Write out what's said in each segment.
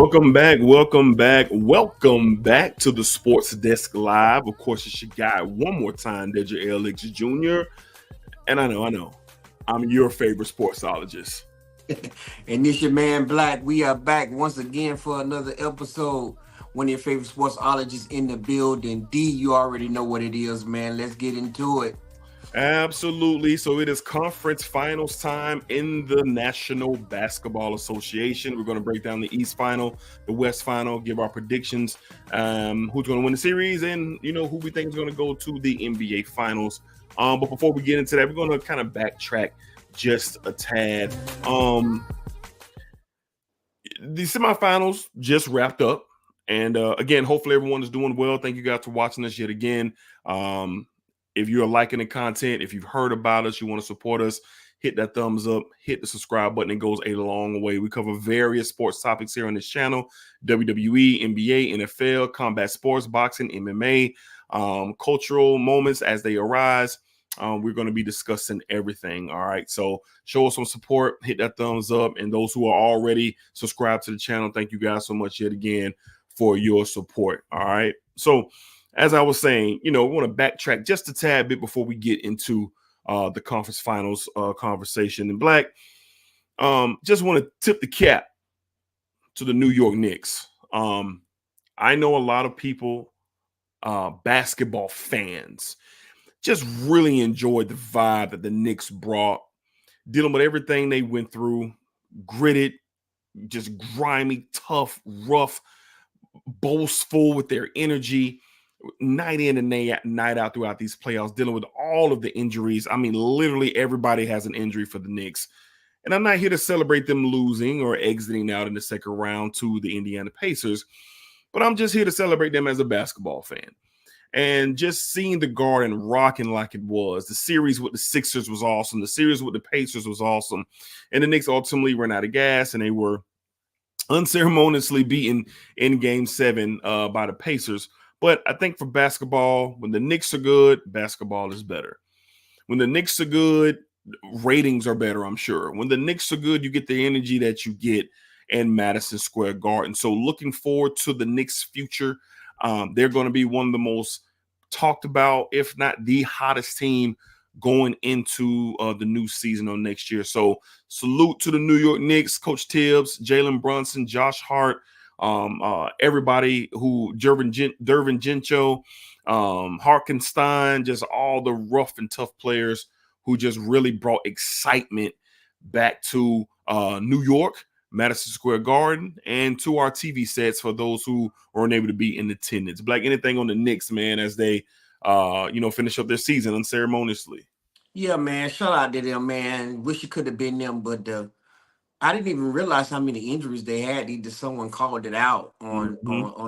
Welcome back, welcome back, welcome back to the Sports Desk Live. Of course, it's your guy one more time, Dedrick L, Hicks Jr. And I know, I'm your favorite sportsologist. And this your man Black. We are back once again for another episode. One of your favorite sportsologists in the building. D, you already know what it is, man. Let's get into it. Absolutely. So it is conference finals time in the National Basketball Association. We're going to break down the East Final, the West Final, give our predictions, who's going to win the series, and who we think is going to go to the NBA Finals. But before we get into that, we're going to kind of backtrack just a tad. The semifinals just wrapped up, and again, hopefully everyone is doing well. Thank you guys for watching us yet again. If you're liking the content, if you've heard about us, you want to support us, hit that thumbs up, hit the subscribe button. It goes a long way. We cover various sports topics here on this channel: WWE, NBA, NFL, combat sports, boxing, MMA, cultural moments as they arise. We're going to be discussing everything. All right. So show us some support, hit that thumbs up. And those who are already subscribed to the channel, thank you guys so much yet again for your support. All right. So as I was saying, we want to backtrack just a tad bit before we get into the conference finals conversation. And Black, just want to tip the cap to the New York Knicks. I know a lot of people, basketball fans, just really enjoyed the vibe that the Knicks brought, dealing with everything they went through, gritted, just grimy, tough, rough, boastful with their energy, night in and night out throughout these playoffs, dealing with all of the injuries. I mean, literally everybody has an injury for the Knicks. And I'm not here to celebrate them losing or exiting out in the second round to the Indiana Pacers, but I'm just here to celebrate them as a basketball fan. And just seeing the Garden rocking like it was. The series with the Sixers was awesome. The series with the Pacers was awesome. And the Knicks ultimately ran out of gas, and they were unceremoniously beaten in Game 7 by the Pacers. But I think for basketball, when the Knicks are good, basketball is better. When the Knicks are good, ratings are better, I'm sure. When the Knicks are good, you get the energy that you get in Madison Square Garden. So looking forward to the Knicks' future. They're going to be one of the most talked about, if not the hottest team going into the new season of next year. So salute to the New York Knicks, Coach Tibbs, Jalen Brunson, Josh Hart, everybody who Dervin Gencho, Harkenstein, just all the rough and tough players who just really brought excitement back to New York, Madison Square Garden, and to our TV sets for those who were unable to be in attendance. Black, anything on the Knicks, man, as they finish up their season unceremoniously? Yeah, man. Shout out to them, man. Wish it could have been them, but I didn't even realize how many injuries they had. Either someone called it out on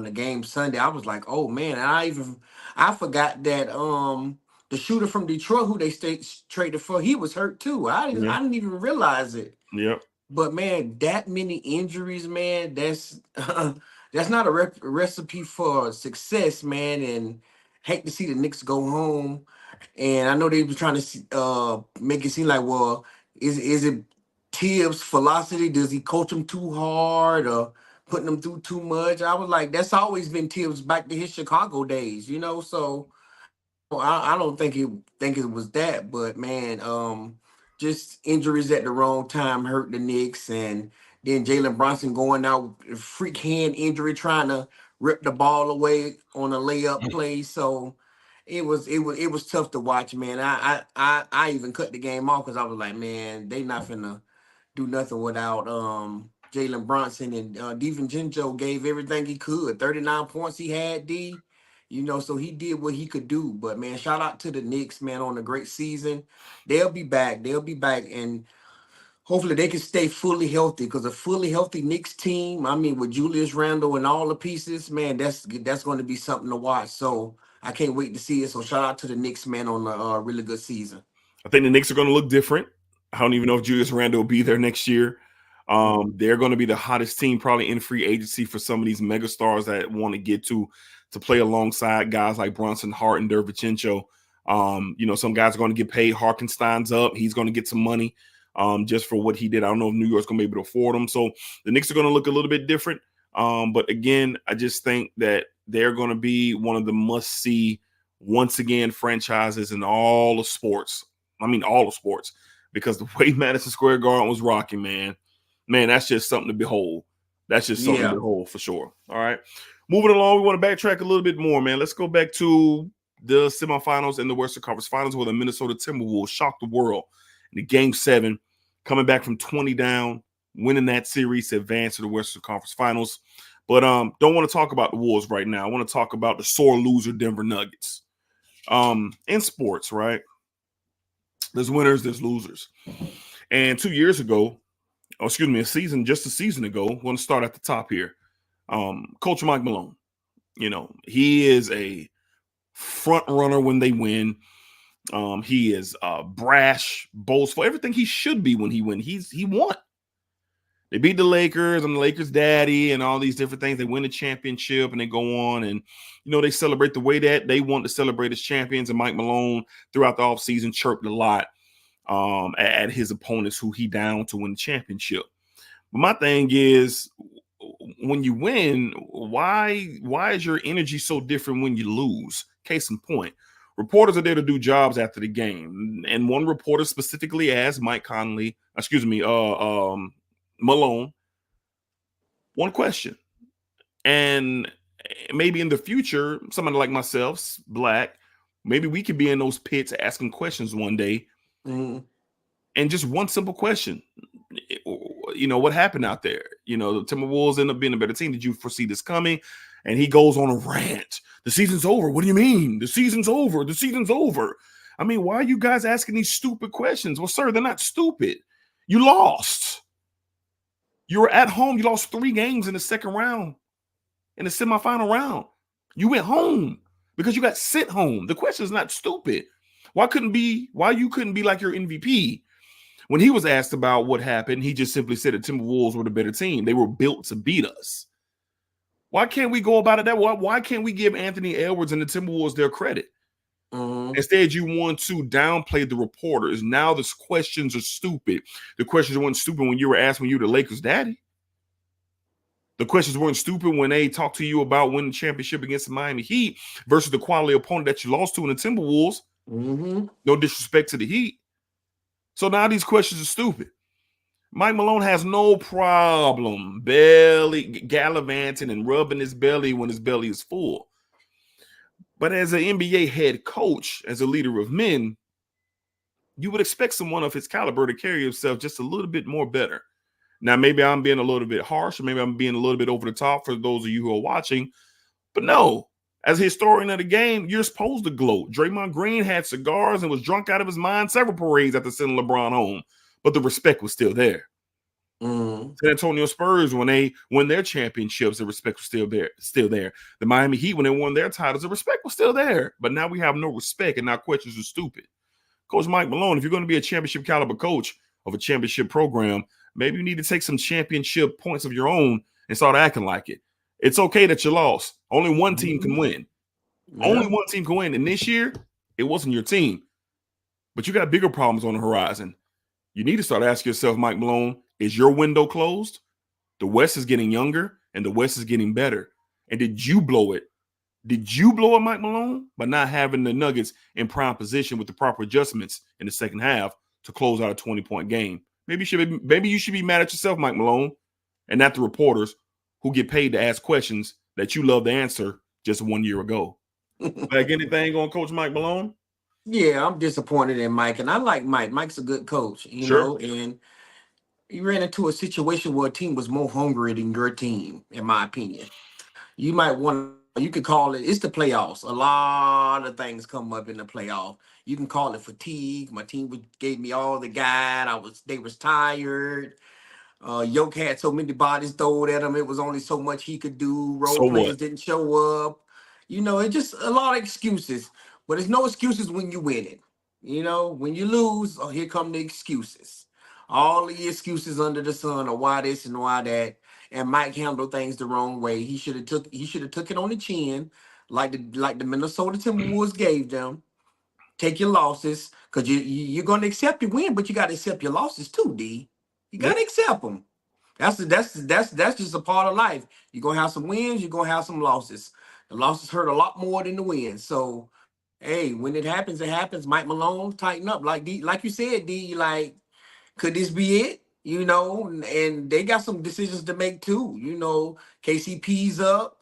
the game Sunday. I was like, oh man, I forgot that the shooter from Detroit who they traded for, he was hurt too. I didn't even realize it. Yep. But man, that many injuries, man, that's that's not a recipe for success, man. And hate to see the Knicks go home. And I know they were trying to make it seem like, well, is it Tibbs' philosophy? Does he coach them too hard or putting them through too much? I was like, that's always been Tibbs back to his Chicago days, So I don't think it was that, but man, just injuries at the wrong time hurt the Knicks, and then Jalen Brunson going out with a freak hand injury, trying to rip the ball away on a layup play. So it was tough to watch, man. I even cut the game off because I was like, man, they not finna do nothing without Jalen Brunson, and DiVincenzo gave everything he could. 39 points he had, D. So he did what he could do. But man, shout out to the Knicks, man, on a great season. They'll be back. They'll be back, and hopefully they can stay fully healthy. Because a fully healthy Knicks team, I mean, with Julius Randle and all the pieces, man, that's going to be something to watch. So I can't wait to see it. So shout out to the Knicks, man, on a really good season. I think the Knicks are going to look different. I don't even know if Julius Randle will be there next year. They're going to be the hottest team probably in free agency for some of these megastars that want to get to play alongside guys like Brunson, Hart, and DiVincenzo. Some guys are going to get paid. Harkenstein's up. He's going to get some money just for what he did. I don't know if New York's going to be able to afford him. So the Knicks are going to look a little bit different. But again, I just think that they're going to be one of the must-see once again franchises in all of sports. I mean, all of sports, because the way Madison Square Garden was rocking, man, that's just something to behold. That's just something to Yeah. behold for sure. All right. Moving along, we want to backtrack a little bit more, man. Let's go back to the semifinals and the Western Conference Finals where the Minnesota Timberwolves shocked the world in the Game 7, coming back from 20 down, winning that series to advance to the Western Conference Finals. But don't want to talk about the Wolves right now. I want to talk about the sore loser Denver Nuggets. In sports, right? There's winners, there's losers. And 2 years ago, just a season ago, I'm going to start at the top here. Coach Mike Malone, he is a front runner when they win. He is brash, boastful, everything he should be when he wins. He won. They beat the Lakers. I'm the Lakers' daddy and all these different things. They win the championship and they go on and, they celebrate the way that they want to celebrate as champions. And Mike Malone throughout the offseason chirped a lot at his opponents who he downed to win the championship. But my thing is, when you win, why is your energy so different when you lose? Case in point, reporters are there to do jobs after the game. And one reporter specifically asked Malone one question. And maybe in the future, somebody like myself, Black, maybe we could be in those pits asking questions one day. Mm-hmm. And just one simple question. What happened out there? The Timberwolves end up being a better team. Did you foresee this coming? And he goes on a rant. The season's over. What do you mean? The season's over. The season's over. I mean, why are you guys asking these stupid questions? Well, sir, they're not stupid. You lost. You were at home. You lost 3 games in the second round, in the semifinal round. You went home because you got sent home. The question is not stupid. Why you couldn't be like your MVP? When he was asked about what happened, he just simply said the Timberwolves were the better team. They were built to beat us. Why can't we go about it that way? Why can't we give Anthony Edwards and the Timberwolves their credit? Mm-hmm. Instead, you want to downplay the reporters. Now the questions are stupid. The questions weren't stupid when you were asked when you were the Lakers' daddy. The questions weren't stupid when they talked to you about winning the championship against the Miami Heat versus the quality opponent that you lost to in the Timberwolves. Mm-hmm. No disrespect to the Heat. So now these questions are stupid. Mike Malone has no problem gallivanting and rubbing his belly when his belly is full. But as an NBA head coach, as a leader of men, you would expect someone of his caliber to carry himself just a little bit more better. Now, maybe I'm being a little bit harsh, or maybe I'm being a little bit over the top for those of you who are watching. But no, as a historian of the game, you're supposed to gloat. Draymond Green had cigars and was drunk out of his mind several parades after sending LeBron home, but the respect was still there. Mm-hmm. San Antonio Spurs, when they won their championships, the respect was still there. The Miami Heat, when they won their titles, the respect was still there. But now we have no respect, and now questions are stupid. Coach Mike Malone, if you're going to be a championship caliber coach of a championship program, maybe you need to take some championship points of your own and start acting like it. It's okay that you lost. Only one team can win. Yeah. Only one team can win. And this year, it wasn't your team. But you got bigger problems on the horizon. You need to start asking yourself, Mike Malone, is your window closed? The West is getting younger and the West is getting better. And did you blow it? Did you blow it, Mike Malone, by not having the Nuggets in prime position with the proper adjustments in the second half to close out a 20-point game? Maybe you should be mad at yourself, Mike Malone, and not the reporters who get paid to ask questions that you love to answer just 1 year ago. Like anything on Coach Mike Malone? Yeah, I'm disappointed in Mike, and I like Mike. Mike's a good coach, Sure. and he ran into a situation where a team was more hungry than your team, in my opinion. You could call it's the playoffs. A lot of things come up in the playoff. You can call it fatigue. My team gave me all the guide. They was tired. Yoke had so many bodies thrown at him. It was only so much he could do. Role So players what? didn't show up. It's just a lot of excuses. But there's no excuses when you win it. When you lose, here come the excuses. All the excuses under the sun of why this and why that. And Mike handled things the wrong way. He should have took it on the chin, like the Minnesota Timberwolves gave them. Take your losses, because you're going to accept your win, but you got to accept your losses too, D. You got Yep. to accept them. That's just a part of life. You're gonna have some wins, you're gonna have some losses. The losses hurt a lot more than the wins. So hey, when it happens, it happens. Mike Malone, tighten up. Like you said, D, like, could this be it? And they got some decisions to make too. KCP's up.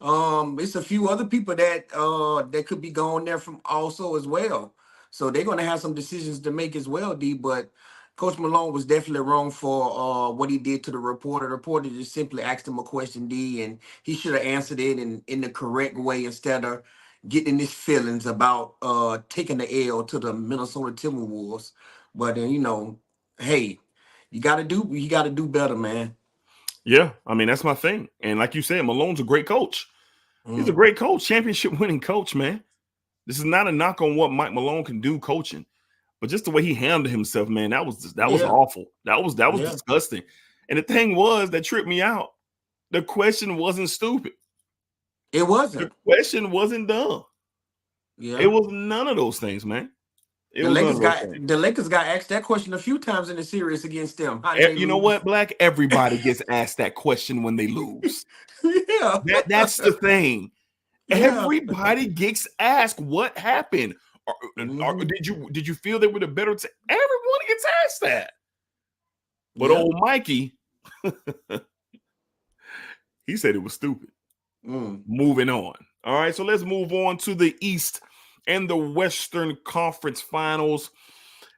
It's a few other people that could be going there from also as well. So they're gonna have some decisions to make as well, D. But Coach Malone was definitely wrong for what he did to the reporter. The reporter just simply asked him a question, D, and he should have answered it in the correct way instead of getting his feelings about taking the L to the Minnesota Timberwolves. But hey, you gotta do better, man. Yeah, I mean that's my thing. And like you said, Malone's a great coach. He's a Mm. great coach, championship winning coach, man. This is not a knock on what Mike Malone can do coaching, but just the way he handled himself, man, that was Yeah, awful. That was yeah, disgusting. And the thing was that tripped me out. The question wasn't stupid. it The wasn't. question wasn't dumb. It Yeah, was none of those things, man. It the was none Lakers of those got things. the Lakers got asked that question a few times in the series against them. How did they You know lose? what, Black? Everybody gets asked that question when they lose. Yeah, That's the thing. yeah. Everybody gets asked what happened. Hmm. Did you feel they were the better team? Everyone gets asked that. But Yeah. old Mikey, he said it was stupid. Mm. Moving on. All right, so let's move on to the East and the Western Conference Finals.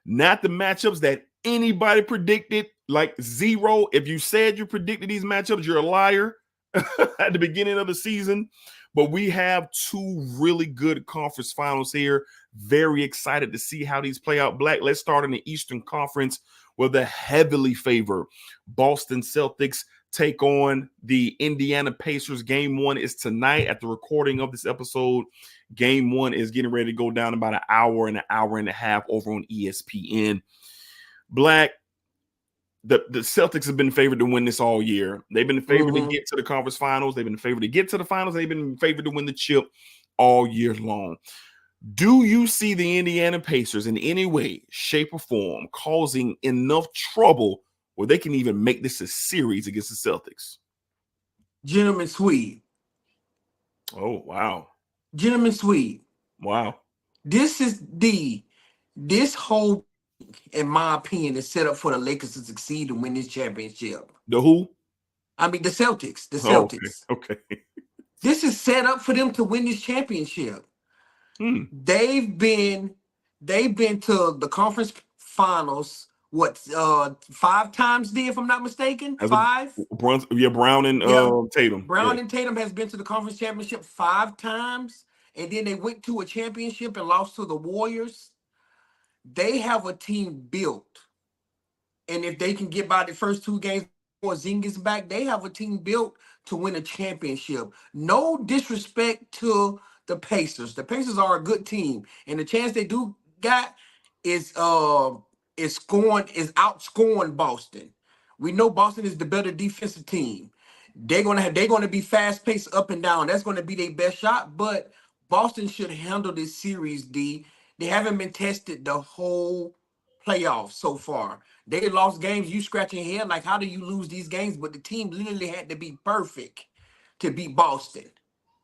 Not the matchups that anybody predicted, like zero. If you said you predicted these matchups, you're a liar at the beginning of the season. But we have two really good conference finals here. Very excited to see how these play out. Black, let's start in the Eastern Conference where the heavily favored Boston Celtics take on the Indiana Pacers. Game one is tonight at the recording of this episode. Game one is getting ready to go down about an hour and a half over on ESPN. Black, the Celtics have been favored to win this all year. They've been favored to Hmm. get to the conference finals. They've been favored to get to the finals. They've been favored to win the chip all year long. Do you see the Indiana Pacers in any way, shape, or form causing enough trouble where they can even make this a series against the Celtics? Gentlemen sweep. Oh, wow. Gentlemen sweep. Wow. This is this whole, in my opinion, is set up for the Lakers to succeed and win this championship. The who? I mean the Celtics. The Oh, okay. Celtics. Okay. This is set up for them to win this championship. Hmm. They've been to the conference finals, what, 5 times, D, if I'm not mistaken? As a Five? Brown and Yeah. Tatum. Yeah. Brown and Tatum has been to the conference championship 5 times, and then they went to a championship and lost to the Warriors. They have a team built, and if they can get by the first 2 games before Zingas back, they have a team built to win a championship. No disrespect to the Pacers. The Pacers are a good team, and the chance they do got is outscoring Boston. We know Boston is the better defensive team. They're gonna be fast paced up and down. That's gonna be their best shot, but Boston should handle this series, D. They haven't been tested the whole playoffs so far. They lost games. You scratching your head like, how do you lose these games? But the team literally had to be perfect to beat Boston.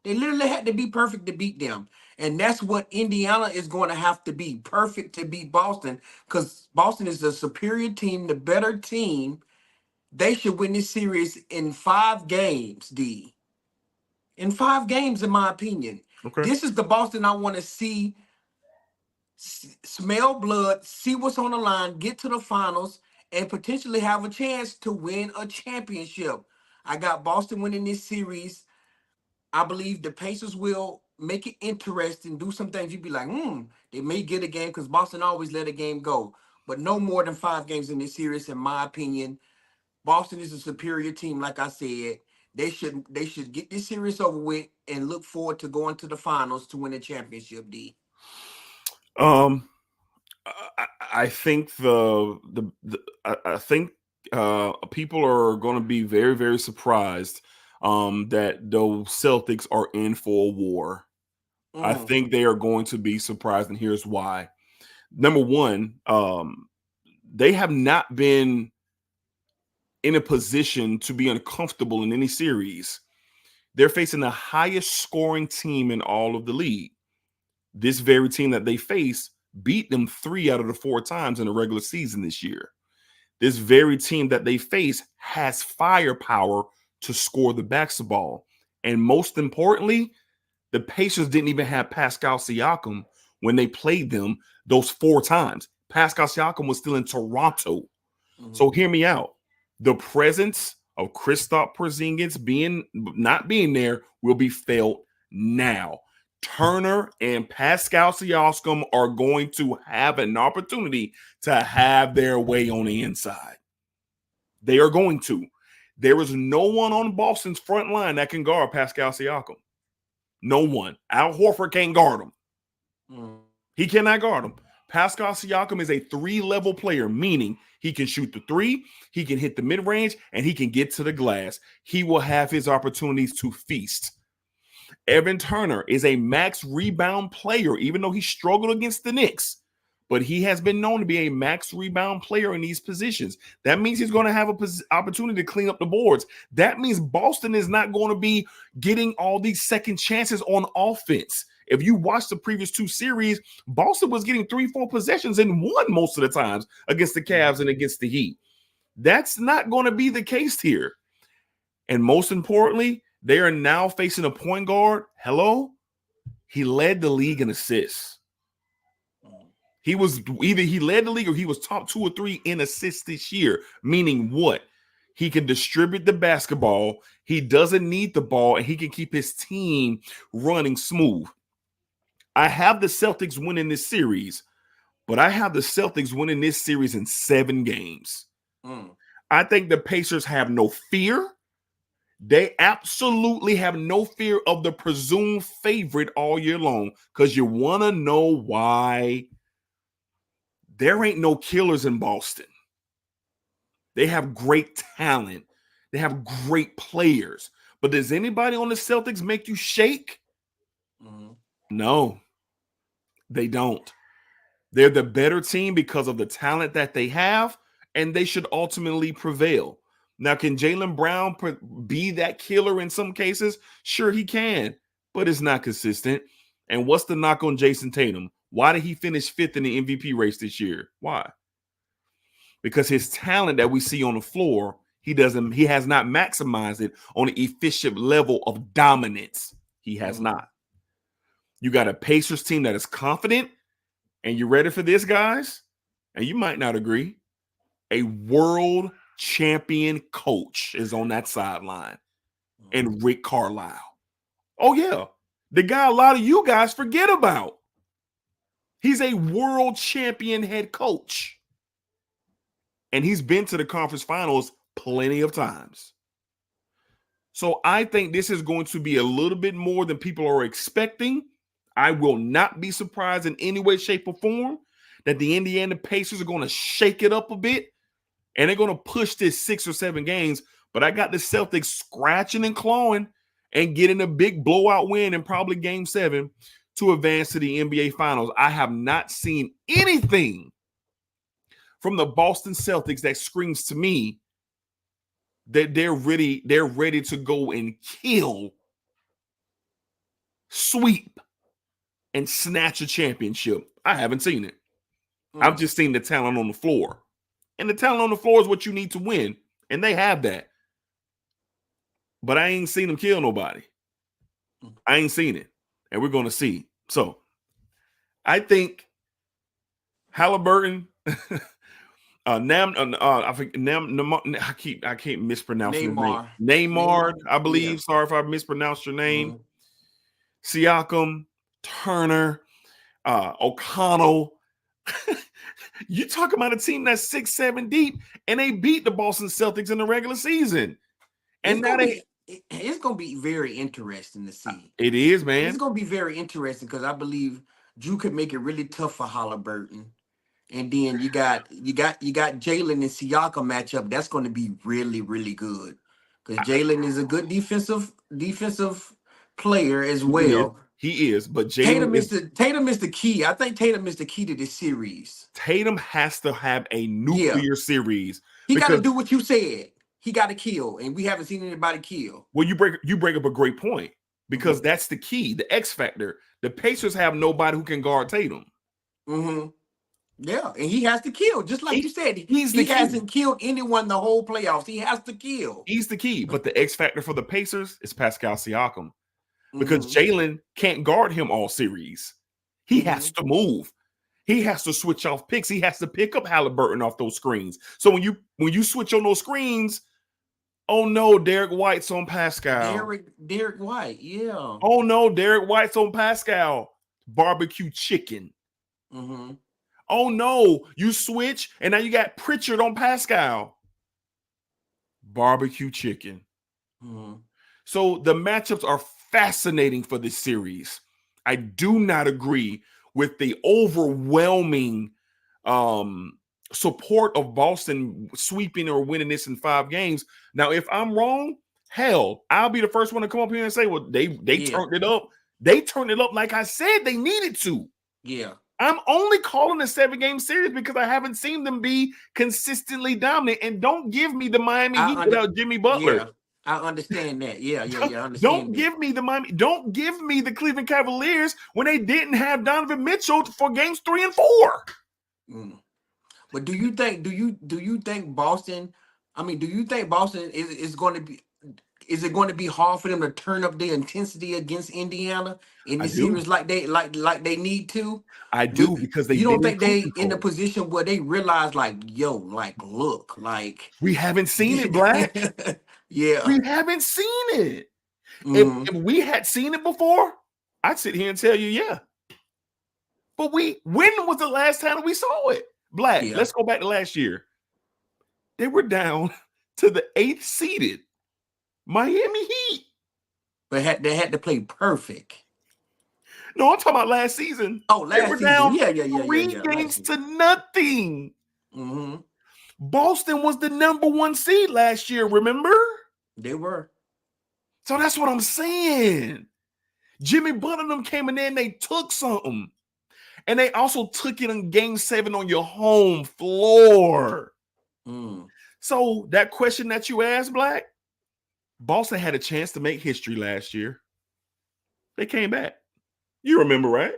They literally had to be perfect to beat them. And that's what Indiana is going to have to be perfect to beat Boston, because Boston is the superior team, the better team. They should win this series in 5 games, D. In 5 games, in my opinion. Okay. This is the Boston I want to see smell blood, see what's on the line, get to the finals, and potentially have a chance to win a championship. I got Boston winning this series. I believe the Pacers will make it interesting, do some things you'd be like, they may get a game, because Boston always let a game go. But no more than 5 games in this series, in my opinion. Boston is a superior team, like I said. They should get this series over with and look forward to going to the finals to win a championship, D. Um, I think I think people are going to be very, very surprised that those Celtics are in for a war. I Mm, think they are going to be surprised, and here's why. Number one, they have not been in a position to be uncomfortable in any series. They're facing the highest scoring team in all of the league. This very team that they face beat them 3 out of the 4 times in the regular season this year. This very team that they face has firepower to score the basketball. And most importantly, the Pacers didn't even have Pascal Siakam when they played them those 4 times. Pascal Siakam was still in Toronto. Mm-hmm. So hear me out. The presence of Kristaps Porzingis not being there will be felt now. Turner and Pascal Siakam are going to have an opportunity to have their way on the inside. They are going to. There is no one on Boston's front line that can guard Pascal Siakam. No one. Al Horford can't guard him. He cannot guard him. Pascal Siakam is a 3-level player, meaning he can shoot the 3, he can hit the mid-range, and he can get to the glass. He will have his opportunities to feast. Evan Turner is a max rebound player, even though he struggled against the Knicks. But he has been known to be a max rebound player in these positions. That means he's going to have an opportunity to clean up the boards. That means Boston is not going to be getting all these second chances on offense. If you watch the previous 2 series, Boston was getting 3-4 possessions and won most of the times against the Cavs and against the Heat. That's not going to be the case here. And most importantly, they are now facing a point guard. Hello? He led the league in assists. He was either he led the league or he was top 2 or 3 in assists this year. Meaning what? He can distribute the basketball. He doesn't need the ball, and he can keep his team running smooth. I have the Celtics winning this series, but I have the Celtics winning this series in 7 games. I think the Pacers have no fear. They absolutely have no fear of the presumed favorite all year long, because you want to know why. There ain't no killers in Boston. They have great talent. They have great players. But does anybody on the Celtics make you shake? No, they don't. They're the better team because of the talent that they have, and they should ultimately prevail. Now, can Jaylen Brown be that killer in some cases? Sure, he can, but it's not consistent. And what's the knock on Jason Tatum? Why did he finish 5th in the MVP race this year? Why? Because his talent that we see on the floor, he has not maximized it on an efficient level of dominance. He has not. You got a Pacers team that is confident, and you ready for this, guys? And you might not agree. A world champion coach is on that sideline, and Rick Carlisle. Oh, yeah. The guy a lot of you guys forget about. He's a world champion head coach. And he's been to the conference finals plenty of times. So I think this is going to be a little bit more than people are expecting. I will not be surprised in any way, shape, or form that the Indiana Pacers are going to shake it up a bit, and they're going to push this 6 or 7 games. But I got the Celtics scratching and clawing and getting a big blowout win in probably Game 7 to advance to the NBA Finals. I have not seen anything from the Boston Celtics that screams to me that they're ready to go and kill, sweep, and snatch a championship. I haven't seen it. I've just seen the talent on the floor. And the talent on the floor is what you need to win. And they have that. But I ain't seen them kill nobody. I ain't seen it. And we're going to see. So I think Halliburton, I can't mispronounce his name. Neymar, I believe. Yeah. Sorry if I mispronounced your name. Siakam, Turner, O'Connell. You talking about a team that's 6-7 deep, and they beat the Boston Celtics in the regular season. And it's going to be very interesting to see. It is, man. It's going to be very interesting because I believe Drew could make it really tough for Halliburton. And then you got Jaylen and Siakam matchup. That's going to be really, really good because Jaylen is a good defensive player as well. He is, but Tatum is the key. I think Tatum is the key to this series. Tatum has to have a nuclear series. He got to do what you said. he got to kill, and we haven't seen anybody kill. Well, you bring up a great point because that's the key, the X factor. The Pacers have nobody who can guard Tatum. Yeah, and he has to kill, just like you said. He hasn't killed anyone the whole playoffs. He has to kill. He's the key. But the X factor for the Pacers is Pascal Siakam because Jalen can't guard him all series. He has to move. He has to switch off picks. He has to pick up Halliburton off those screens. So when you switch on those screens, oh no, Derek White's on Pascal. Derek White, yeah. Oh no, Derek White's on Pascal. Barbecue chicken. Oh no, you switch and now you got Pritchard on Pascal. Barbecue chicken. So the matchups are fascinating for this series. I do not agree with the overwhelming support of Boston sweeping or winning this in 5 games. Now, if I'm wrong, hell, I'll be the first one to come up here and say, well, they turned it up. They turned it up like I said they needed to. Yeah. I'm only calling a 7-game series because I haven't seen them be consistently dominant. And don't give me the Miami Heat without Jimmy Butler. Yeah, I understand that. Yeah. I understand. Don't give me the Miami. Don't give me the Cleveland Cavaliers when they didn't have Donovan Mitchell for games 3 and 4. But do you think Boston? I mean, do you think Boston is going to be? Is it going to be hard for them to turn up the intensity against Indiana in the series like they need to? I do because they. You don't think they in a position where they realize like, yo, like look, like we haven't seen it, Black. Yeah, we haven't seen it. If we had seen it before, I'd sit here and tell you, yeah. But when was the last time we saw it? Black, let's go back to last year. They were down to the 8th seeded Miami Heat. But they had to play perfect. No, I'm talking about last season. Oh, last season. Down Yeah. 3 games to nothing. Boston was the number 1 seed last year, remember? They were. So that's what I'm saying. Jimmy Butler and them came in there and they took something. And they also took it in game 7 on your home floor. So that question that you asked, Black, Boston had a chance to make history last year. They came back. You remember, right?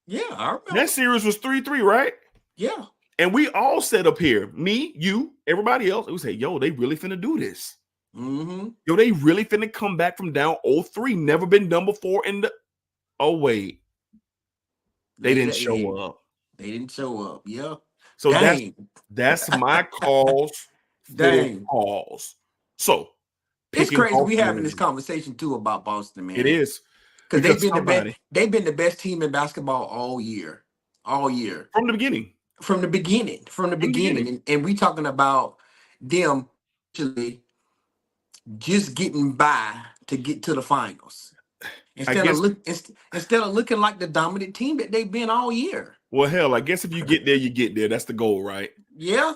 Yeah, I remember. That series was 3-3, right? Yeah. And we all said up here, me, you, everybody else, we say, yo, they really finna do this. Yo, they really finna come back from down 0-3. Never been done before in the... Oh, wait. They didn't show up. They didn't show up. Yeah. So that's my cause. Dang. Calls. So it's crazy we having this conversation too about Boston, man. It is. Because they've been the best team in basketball all year. All year. From the beginning. From the beginning. And we talking about them actually just getting by to get to the finals. Instead of looking like the dominant team that they've been all year. Well, hell, I guess if you get there, you get there. That's the goal, right? Yeah.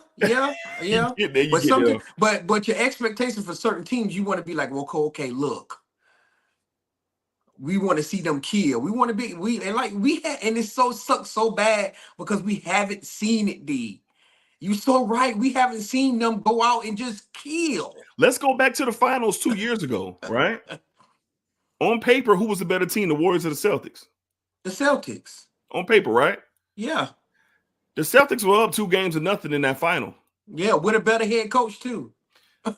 You get there, but your expectation for certain teams, you want to be like, well, okay, look. We want to see them kill. We want to be and it sucks so bad because we haven't seen it, D. You're so right. We haven't seen them go out and just kill. Let's go back to the finals 2 years ago, right? On paper, who was the better team, the Warriors or the Celtics? The Celtics. On paper, right? Yeah. The Celtics were up 2-0 in that final. Yeah, with a better head coach, too. The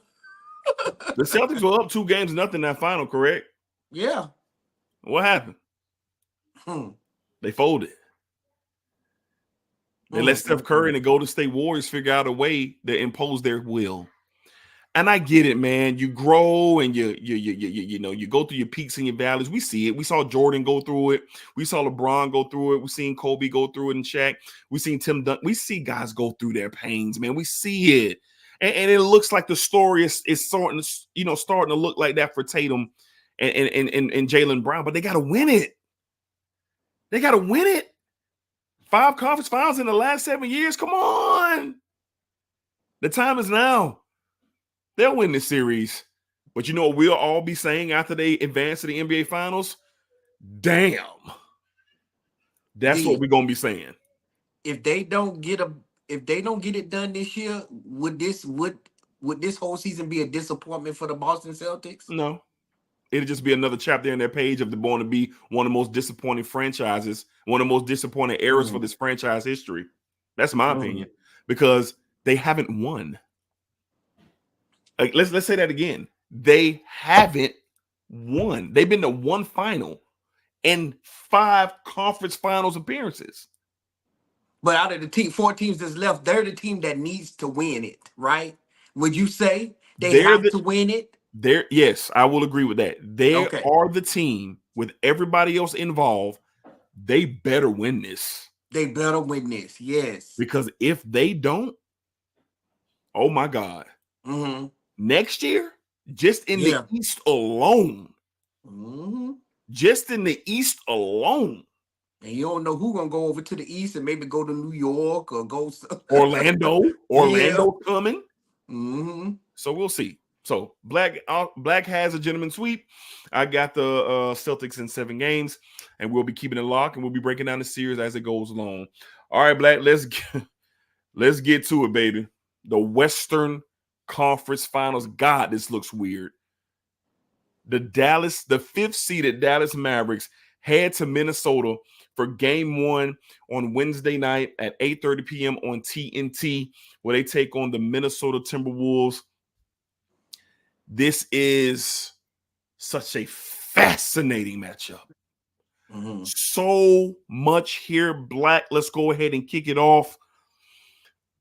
Celtics were up 2-0 in that final, correct? Yeah. What happened? They folded. They let Steph Curry and the Golden State Warriors figure out a way to impose their will. And I get it, man. You grow and you go through your peaks and your valleys. We see it. We saw Jordan go through it. We saw LeBron go through it. We seen Kobe go through it and Shaq. We seen Tim Duncan. We see guys go through their pains, man. We see it. And it looks like the story is starting to look like that for Tatum and Jaylen Brown, but they got to win it. They got to win it. 5 conference finals in the last 7 years. Come on. The time is now. They'll win this series. But you know what we'll all be saying after they advance to the NBA Finals? Damn. That's what we're gonna be saying. If they don't get it done this year, would would this whole season be a disappointment for the Boston Celtics? No. It'll just be another chapter in their page of the going to be one of the most disappointing franchises, one of the most disappointing eras for this franchise history. That's my opinion, because they haven't won. Like, let's say that again. They haven't won. They've been to one final and 5 conference finals appearances. But out of the 4 teams that's left, they're the team that needs to win it, right? Would you say they have to win it? Yes, I will agree with that. They Okay. are the team with everybody else involved. They better win this. They better win this, yes. Because if they don't, oh my God. Next year, just in the East alone, just in the East alone, and you don't know who's gonna go over to the East and maybe go to New York or go Orlando coming. So we'll see. So Black has a gentleman sweep. I got the Celtics in 7 games, and we'll be keeping it locked, and we'll be breaking down the series as it goes along. All right, Black, let's get to it, baby. The Western Conference Finals. God, this looks weird. The 5th seeded Dallas Mavericks head to Minnesota for game 1 on Wednesday night at 8:30 p.m. on TNT, where they take on the Minnesota Timberwolves. This is such a fascinating matchup. So much here, Black. Let's go ahead and kick it off.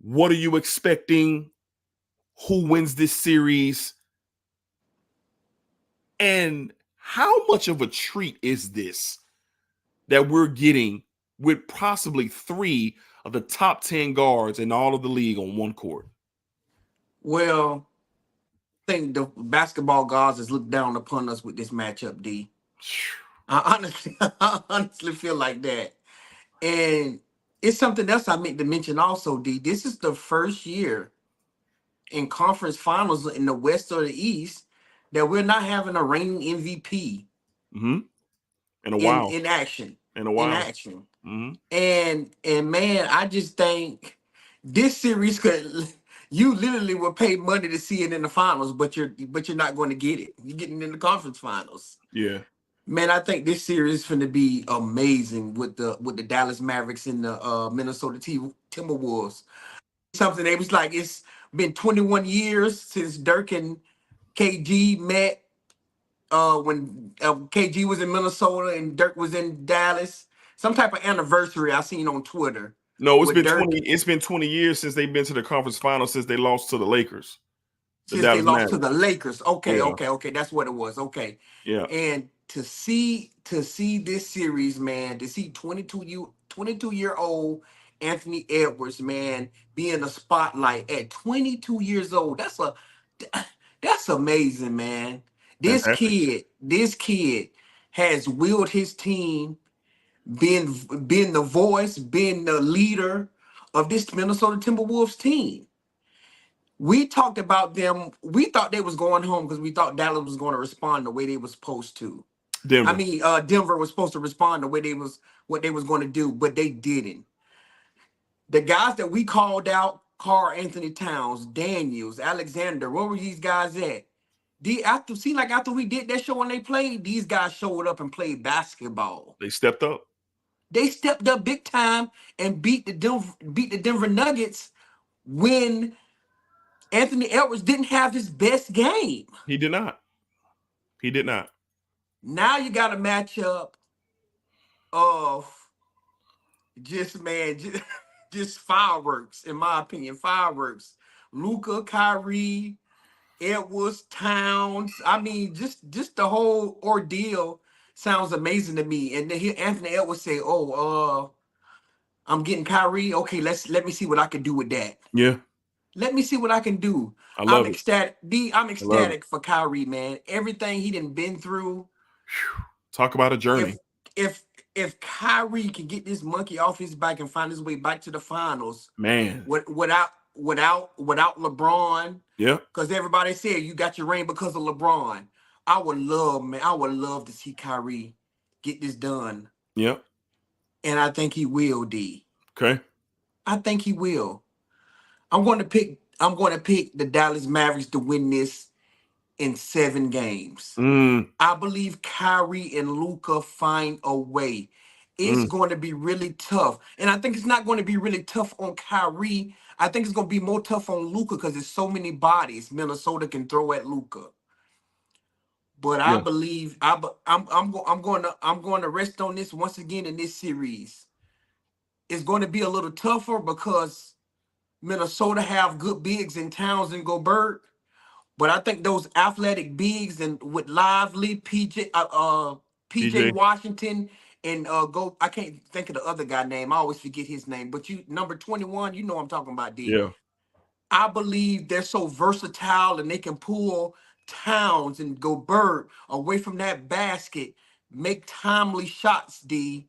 What are you expecting? Who wins this series? And how much of a treat is this that we're getting with possibly 3 of the top 10 guards in all of the league on one court? Well, I think the basketball gods has looked down upon us with this matchup, D. I honestly feel like that. And it's something else I meant to mention also, D. This is the first year in conference finals in the West or the East that we're not having a reigning MVP in a while. In action. In a while. In action. And man, I just think this series could, you literally will pay money to see it in the finals, but you're not going to get it. You're getting in the conference finals. Yeah. Man, I think this series is going to be amazing with the Dallas Mavericks and the Minnesota Timberwolves. Something they was like, it's been 21 years since Dirk and KG met. When KG was in Minnesota and Dirk was in Dallas. Some type of anniversary I seen on Twitter. No, it's been 20 years since they've been to the conference finals since they lost to the Lakers. To the Lakers. Okay, okay. That's what it was. Okay. Yeah. And to see this series, man, to see 22-year-old Anthony Edwards, man, be in the spotlight at 22 years old. That's amazing, man. This kid has willed his team, being the voice, being the leader of this Minnesota Timberwolves team. We talked about them. We thought they was going home because we thought Dallas was going to respond the way they were supposed to. Denver was supposed to respond the way what they was going to do, but they didn't. The guys that we called out, Karl Anthony Towns, Daniels, Alexander, where were these guys at? After we did that show and they played, these guys showed up and played basketball. They stepped up. They stepped up big time and beat the Denver Nuggets when Anthony Edwards didn't have his best game. He did not. Now you got a matchup of just fireworks, in my opinion. Fireworks. Luka, Kyrie, Edwards, Towns. I mean, just the whole ordeal sounds amazing to me. And then here Anthony Edwards say, I'm getting Kyrie. Okay, let me see what I can do with that. Yeah. Let me see what I can do. I'm ecstatic. I'm ecstatic for Kyrie, man. Everything he done been through. Talk about a journey. If Kyrie can get this monkey off his back and find his way back to the finals, man, without LeBron, yeah, because everybody said you got your ring because of LeBron. I would love to see Kyrie get this done. Yeah, and I think he will, D. Okay, I think he will. I'm going to pick I'm going to pick the Dallas Mavericks to win this in 7 games. Mm, I believe Kyrie and Luka find a way. It's mm. going to be really tough. And I think it's not going to be really tough on Kyrie. I think it's going to be more tough on Luka because there's so many bodies Minnesota can throw at Luka. But I Yeah. believe I'm going to rest on this once again in this series. It's going to be a little tougher because Minnesota have good bigs in Towns and Gobert. But I think those athletic bigs and with Lively, PJ PJ. Washington, and go I can't think of the other guy name. I always forget his name. But you number 21, you know what I'm talking about, D. Yeah. I believe they're so versatile and they can pull Towns and Gobert away from that basket, make timely shots, D.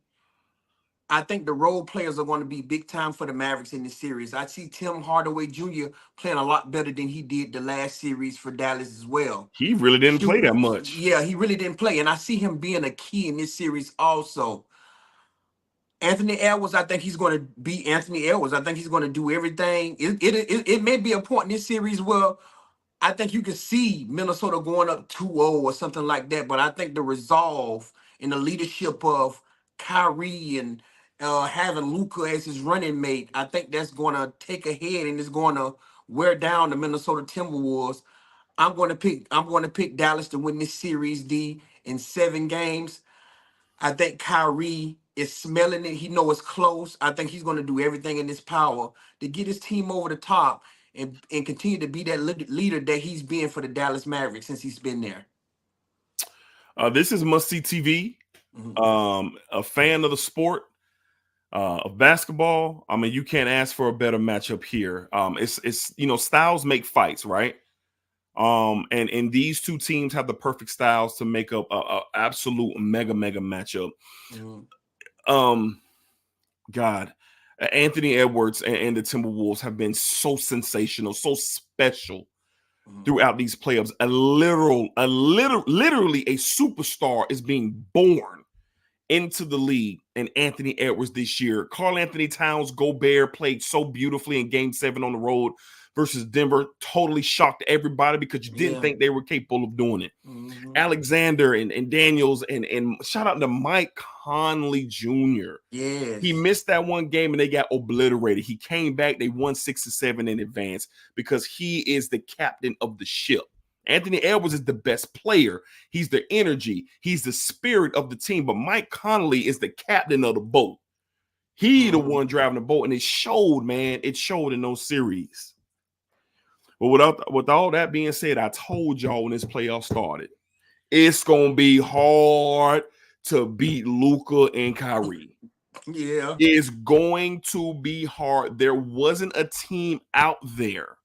I think the role players are going to be big time for the Mavericks in this series. I see Tim Hardaway Jr. playing a lot better than he did the last series for Dallas as well. He really didn't play that Shooting, much. yeah, he really didn't play, and I see him being a key in this series also. Anthony Edwards, I think he's going to be Anthony Edwards. I think he's going to do everything. It may be a point in this series where I think you can see Minnesota going up 2-0 or something like that. But I think the resolve and the leadership of Kyrie and having Luka as his running mate, I think that's going to take a head and it's going to wear down the Minnesota Timberwolves. I'm going to pick Dallas to win this series, D, in 7 games. I think Kyrie is smelling it. He knows it's close. I think he's going to do everything in his power to get his team over the top and continue to be that leader that he's been for the Dallas Mavericks since he's been there. This is must see TV. Mhm. A fan of the sport of basketball. I mean, you can't ask for a better matchup here. It's styles make fights, right? And these two teams have the perfect styles to make up a absolute mega matchup. Mhm. Um, God, Anthony Edwards and the Timberwolves have been so sensational, so special Mhm. throughout these playoffs. Literally a superstar is being born into the league and Anthony Edwards this year. Karl Anthony Towns, Gobert played so beautifully in Game 7 on the road versus Denver. Totally shocked everybody because you didn't Yeah. think they were capable of doing it. Mhm. Alexander and Daniels and shout out to Mike Conley Jr. He Yes. missed that one game and they got obliterated. He came back. They won 6-7 in advance because he is the captain of the ship. Anthony Edwards is the best player. He's the energy. He's the spirit of the team. But Mike Conley is the captain of the boat. He the Mhm. one driving the boat. And it showed, man. It showed in those series. But with all that being said, I told y'all when this playoff started, it's going to be hard to beat Luka and Kyrie. Yeah. It's going to be hard. There wasn't a team out there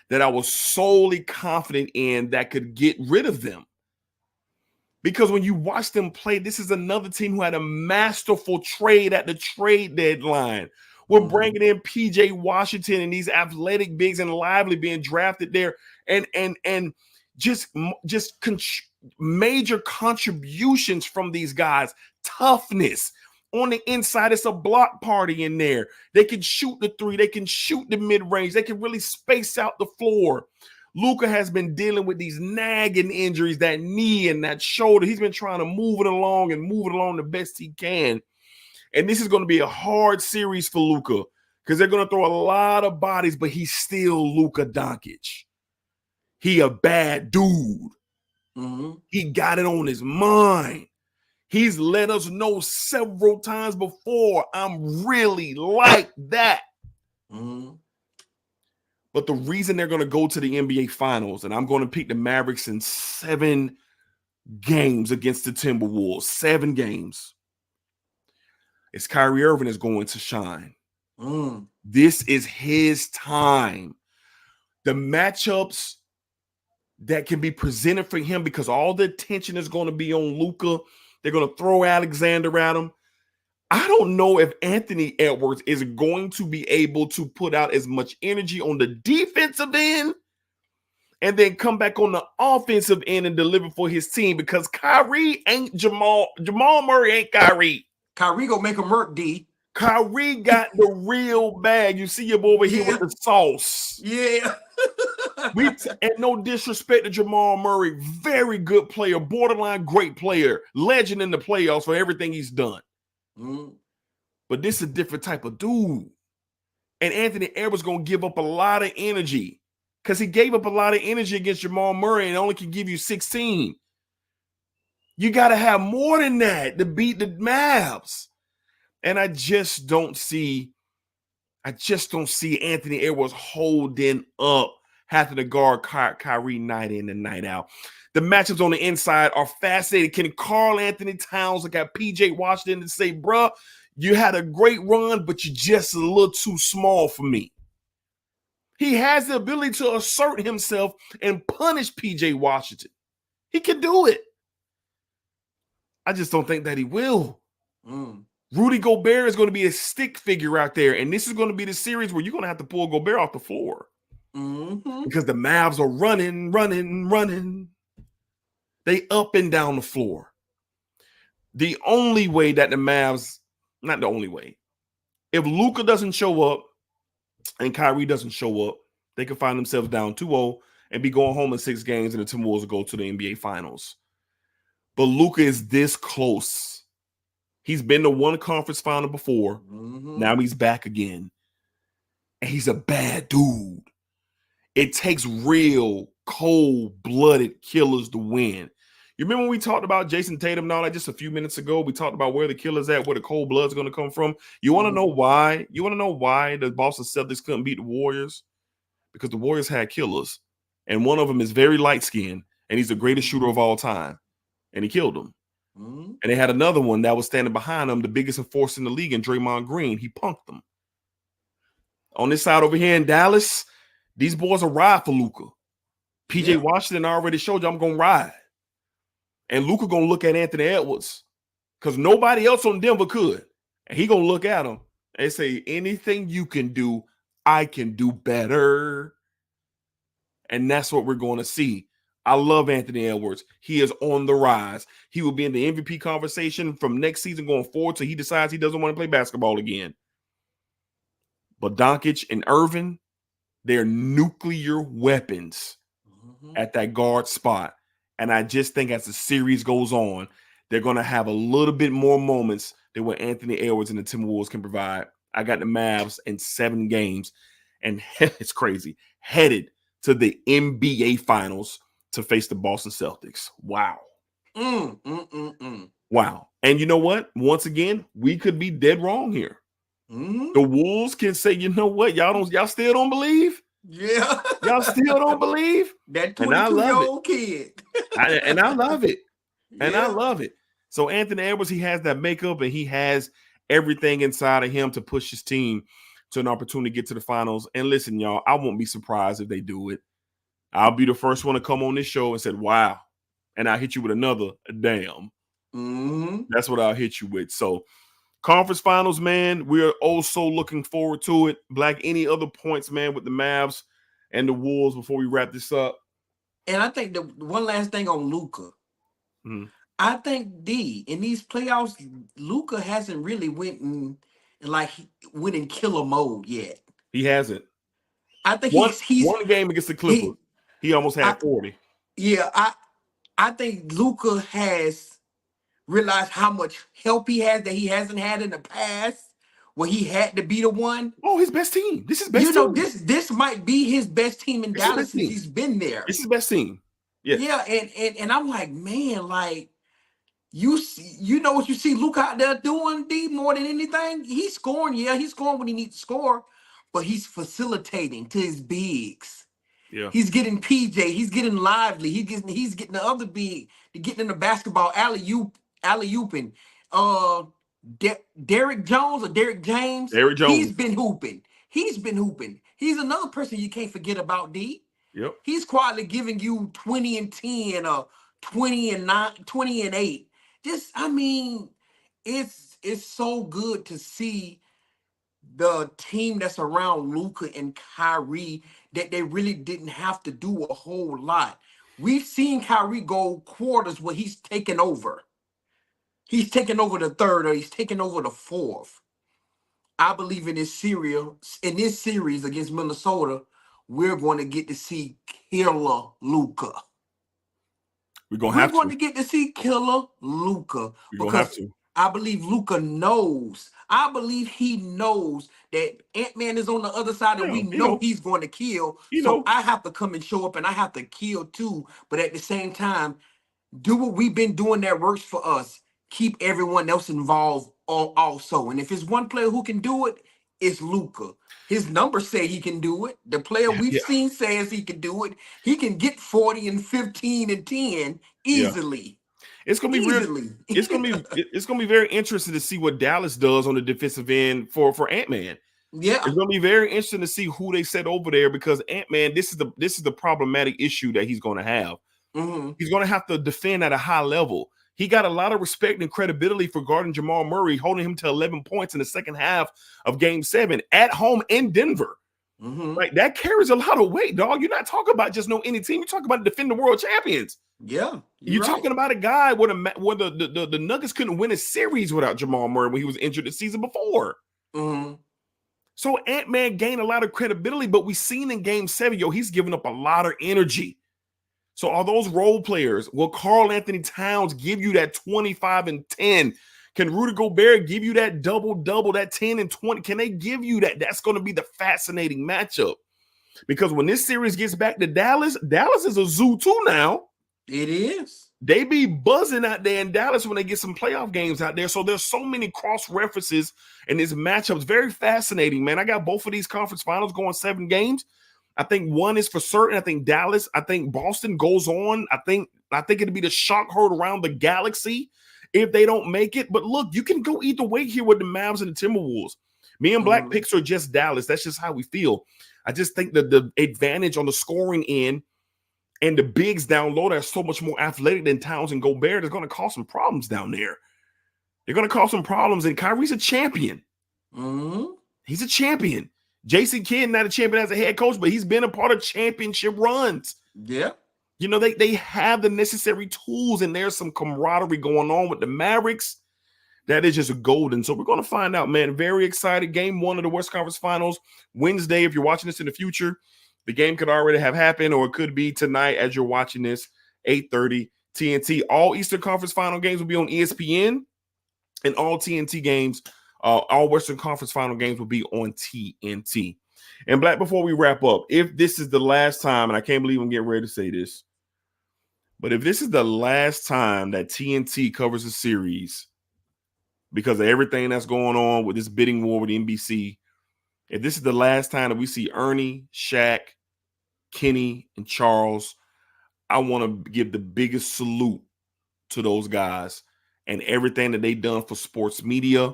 that I was solely confident in that could get rid of them. Because when you watch them play, this is another team who had a masterful trade at the trade deadline. We're Mhm. bringing in PJ Washington and these athletic bigs and Lively being drafted there, and just major contributions from these guys. Toughness on the inside. It's a block party in there. They can shoot the three. They can shoot the mid range. They can really space out the floor. Luka has been dealing with these nagging injuries, that knee and that shoulder. He's been trying to move it along the best he can. And this is going to be a hard series for Luka because they're going to throw a lot of bodies, but he's still Luka Doncic. He a bad dude. Mhm. He got it on his mind. He's let us know several times before, I'm really like that. Mhm. But the reason they're going to go to the NBA Finals, and I'm going to pick the Mavericks in 7 games against the Timberwolves, 7 games, is Kyrie Irving is going to shine. Mhm. This is his time. The matchups that can be presented for him, because all the attention is going to be on Luka. They're going to throw Alexander at him. I don't know if Anthony Edwards is going to be able to put out as much energy on the defensive end and then come back on the offensive end and deliver for his team, because Kyrie ain't Jamal. Jamal Murray ain't Kyrie. Kyrie gonna make him work, D. Kyrie got the real bag. You see your boy over here with the sauce. Yeah. And no disrespect to Jamal Murray, very good player, borderline great player, legend in the playoffs for everything he's done. Mm. But this is a different type of dude. And Anthony Edwards going to give up a lot of energy because he gave up a lot of energy against Jamal Murray and only can give you 16. You got to have more than that to beat the Mavs. And I just don't see Anthony Edwards holding up having to guard Kyrie night in and night out. The matchups on the inside are fascinating. Can Karl Anthony Towns look at PJ Washington and say, bruh, you had a great run, but you're just a little too small for me. He has the ability to assert himself and punish PJ Washington. He can do it. I just don't think that he will. Rudy Gobert is going to be a stick figure out there, and this is going to be the series where you're going to have to pull Gobert off the floor. Because the Mavs are running. They up and down the floor. The only way that the Mavs, not the only way, if Luka doesn't show up and Kyrie doesn't show up, they can find themselves down 2-0 and be going home in 6 games, and the Timberwolves will go to the NBA Finals. But Luka is this close. He's been to one conference final before. Now he's back again. And he's a bad dude. It takes real cold-blooded killers to win. You remember when we talked about Jason Tatum and all that just a few minutes ago? We talked about where the killer's at, where the cold blood's going to come from. You want to know why? You want to know why the Boston Celtics couldn't beat the Warriors? Because the Warriors had killers. And one of them is very light-skinned, and he's the greatest shooter of all time. And he killed him. And they had another one that was standing behind him, the biggest enforcer in the league, and Draymond Green. He punked them. On this side over here in Dallas, these boys are ride for Luka. PJ Washington already showed you I'm going to ride. And Luka going to look at Anthony Edwards because nobody else on Denver could. And he going to look at him and say, anything you can do, I can do better. And that's what we're going to see. I love Anthony Edwards. He is on the rise. He will be in the MVP conversation from next season going forward till he decides he doesn't want to play basketball again. But Doncic and Irvin, they're nuclear weapons at that guard spot. And I just think as the series goes on, they're going to have a little bit more moments than what Anthony Edwards and the Timberwolves can provide. I got the Mavs in 7 games, and it's crazy, headed to the NBA Finals to face the Boston Celtics. Wow. Wow. And you know what? Once again, we could be dead wrong here. The Wolves can say, you know what? Y'all still don't believe? Yeah. Y'all still don't believe? That 22-year-old kid. And I love it. And I love it. So Anthony Edwards, he has that makeup and he has everything inside of him to push his team to an opportunity to get to the finals. And listen, y'all, I won't be surprised if they do it. I'll be the first one to come on this show and say, wow. And I'll hit you with another damn. That's what I'll hit you with. So conference finals, man, we are also looking forward to it. Black, any other points, man, with the Mavs and the Wolves before we wrap this up? And I think the one last thing on Luka. I think in these playoffs, Luka hasn't really went in killer mode yet. He hasn't. I think he's one game against the Clippers. He almost had 40. Yeah, I think Luka has realized how much help he has that he hasn't had in the past, where he had to be the one. Oh, his best team. This is best team. You know, this might be his best team in Dallas since he's been there. This is his best team. Yeah, and I'm like, man, like you know what you see Luka out there doing, D, more than anything? He's scoring, he's scoring when he needs to score, but he's facilitating to his bigs. Yeah. He's getting PJ, he's getting lively, he's getting the other big, getting in the basketball, alley-ooping. Derrick Jones or Derrick James. Derrick Jones. He's been hooping. He's another person you can't forget about, D. Yep. He's quietly giving you 20 and 10 or 20 and 9, 20 and 8. Just, I mean, it's so good to see the team that's around Luka and Kyrie that they really didn't have to do a whole lot. We've seen Kyrie go quarters where he's taken over. He's taken over the third or he's taken over the fourth. I believe in this series against Minnesota, we're going to get to see killer Luca. We're gonna We're have going to. to get to see killer Luca We're gonna have because to. I believe Luca knows. I believe he knows that Ant-Man is on the other side and Yeah, we know he's going to kill. you So know, I have to come and show up and I have to kill too. But at the same time, do what we've been doing that works for us. Keep everyone else involved also. And if it's one player who can do it, it's Luca. His numbers say he can do it. The player we've yeah, seen says he can do it. He can get 40 and 15 and 10 yeah. easily. It's gonna be real. Easily. It's gonna be very interesting to see what Dallas does on the defensive end for Ant-Man. Yeah. It's gonna be very interesting to see who they set over there because Ant-Man, this is the problematic issue that he's gonna have. Hmm. He's gonna have to defend at a high level. He got a lot of respect and credibility for guarding Jamal Murray, holding him to 11 points in the second half of Game 7 at home in Denver. Hmm. Like that carries a lot of weight, dog. You're not talking about just no any team. You're talking about defending world champions. Yeah, you're You're right. talking about a guy where the Nuggets couldn't win a series without Jamal Murray when he was injured the season before. Hmm. So Ant-Man gained a lot of credibility, but we seen in Game 7, he's giving up a lot of energy. So are those role players? Will Karl Anthony Towns give you that 25 and 10? Can Rudy Gobert give you that double-double, that 10 and 20? Can they give you that? That's going to be the fascinating matchup. Because when this series gets back to Dallas, Dallas is a zoo too now. It is. They be buzzing out there in Dallas when they get some playoff games out there. So there's so many cross references in this matchup. It's very fascinating, man. I got both of these conference finals going 7 games. I think one is for certain. I think Dallas. I think Boston goes on. I think it'd be the shock herd around the galaxy if they don't make it. But look, you can go either way here with the Mavs and the Timberwolves. Me and Black Hmm. picks are just Dallas. That's just how we feel. I just think that the advantage on the scoring end and the bigs down low that are so much more athletic than Towns and Gobert is going to cause some problems down there. They're going to cause some problems. And Kyrie's a champion. Hmm. He's a champion. Jason Kidd, not a champion as a head coach, but he's been a part of championship runs. Yeah. They have the necessary tools, and there's some camaraderie going on with the Mavericks. That is just golden. So we're going to find out, man. Very excited. Game 1 of the West Conference Finals, Wednesday. If you're watching this in the future, the game could already have happened, or it could be tonight as you're watching this, 8:30 TNT. All Eastern Conference Final games will be on ESPN, and all TNT games, all Western Conference Final games will be on TNT. And Black, before we wrap up, if this is the last time, and I can't believe I'm getting ready to say this, but if this is the last time that TNT covers a series because of everything that's going on with this bidding war with NBC, if this is the last time that we see Ernie, Shaq, Kenny, and Charles, I want to give the biggest salute to those guys and everything that they've done for sports media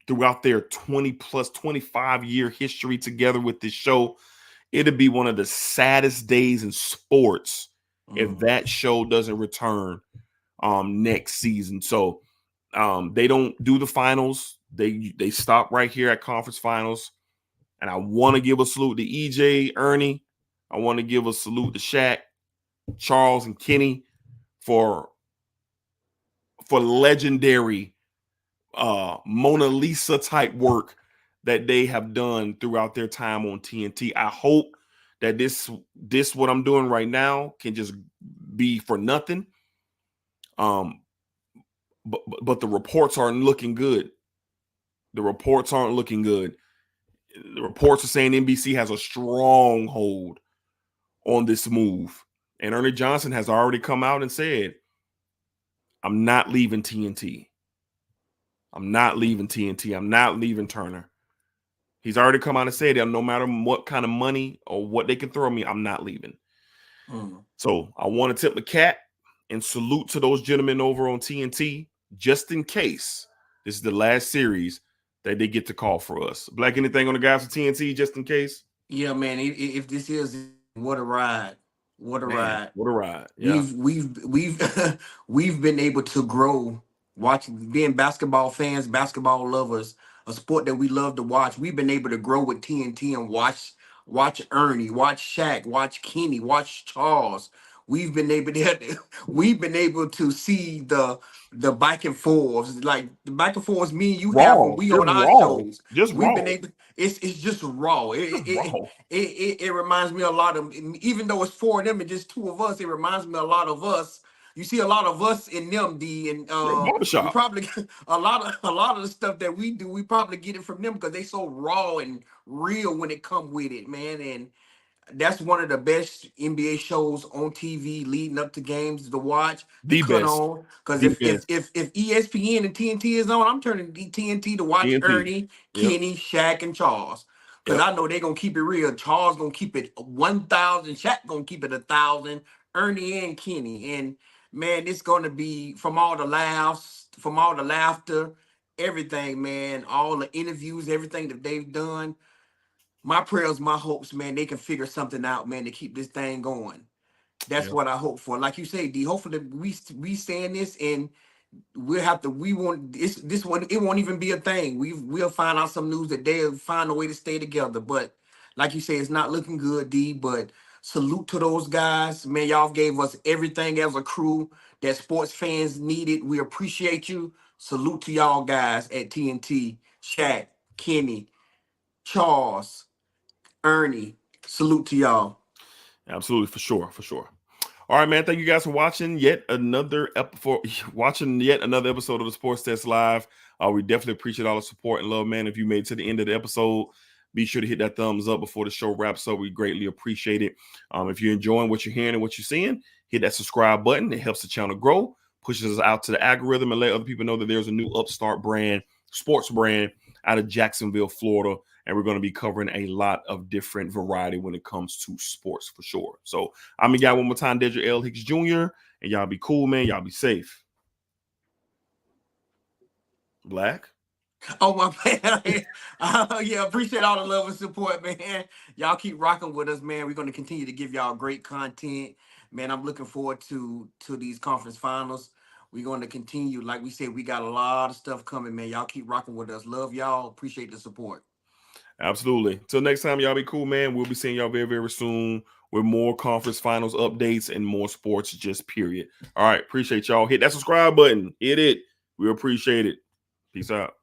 throughout their 20 plus 25-year history together with this show. It'll be one of the saddest days in sports if that show doesn't return next season. So they don't do the finals. They stop right here at conference finals. And I want to give a salute to EJ, Ernie. I want to give a salute to Shaq, Charles, and Kenny for legendary Mona Lisa type work that they have done throughout their time on TNT. I hope that this what I'm doing right now can just be for nothing. But the reports aren't looking good. The reports aren't looking good. The reports are saying NBC has a strong hold on this move. And Ernie Johnson has already come out and said, I'm not leaving TNT. I'm not leaving TNT. I'm not leaving Turner. He's already come out and said that no matter what kind of money or what they can throw me, I'm not leaving. So I want to tip the cap and salute to those gentlemen over on TNT, just in case this is the last series that they get to call for us. Black, anything on the guys for TNT, just in case? Yeah, man. If this is what a ride, what a Man, ride. what a ride! Yeah, We've we've been able to grow watching, being basketball fans, basketball lovers, a sport that we love to watch. We've been able to grow with TNT and watch Ernie, watch Shaq, watch Kenny, watch Charles. we've been able to see the back and forths, like the back and forths me and you have when Raw, we just on our raw, shows. just We've raw, been able. It's just raw. just raw. It reminds me a lot of, even though it's four of them and just two of us. It reminds me a lot of us. You see a lot of us in them, D, and Yeah, we barbershop. probably a lot of the stuff that we do, we probably get it from them because they so raw and real when it come with it, man. And that's one of the best NBA shows on TV leading up to games to watch, to The cut best, on. Because the best. if ESPN and TNT is on, I'm turning to TNT to watch TNT. Ernie, Yep, Kenny, Shaq, and Charles. Because yep, I know they're gonna keep it real. Charles gonna keep it 1,000. Shaq gonna keep it 1,000. Ernie and Kenny. And man, it's gonna be from all the laughs, from all the laughter, everything, man. All the interviews, everything that they've done, my prayers, my hopes, man, they can figure something out, man, to keep this thing going. That's yep. what I hope for. Like you say, D, hopefully we stay in this, and we won't this one, it won't even be a thing. We'll find out some news that they'll find a way to stay together. But like you say, it's not looking good, D. But salute to those guys. Man, y'all gave us everything as a crew that sports fans needed. We appreciate you. Salute to y'all guys at TNT, Shaq, Kenny, Charles, Ernie. Salute to y'all. Absolutely, for sure, for sure. All right, man. Thank you guys for watching yet another episode of the Sports Test Live. We definitely appreciate all the support and love, man. If you made it to the end of the episode, be sure to hit that thumbs up before the show wraps up. We greatly appreciate it. If you're enjoying what you're hearing and what you're seeing, hit that subscribe button. It helps the channel grow, pushes us out to the algorithm, and let other people know that there's a new upstart brand, sports brand out of Jacksonville, Florida. And we're going to be covering a lot of different variety when it comes to sports for sure. So I'm your guy one more time, Dedrick L, Hicks Jr. And y'all be cool, man. Y'all be safe. Black. Oh my man. Yeah, appreciate all the love and support, man. Y'all keep rocking with us, man. We're going to continue to give y'all great content. Man, I'm looking forward to these conference finals. We're going to continue. Like we said, we got a lot of stuff coming, man. Y'all keep rocking with us. Love y'all. Appreciate the support. Absolutely. Till next time, y'all be cool, man. We'll be seeing y'all very, very soon with more conference finals updates and more sports, just period. All right. Appreciate y'all. Hit that subscribe button. Hit it. We appreciate it. Peace out.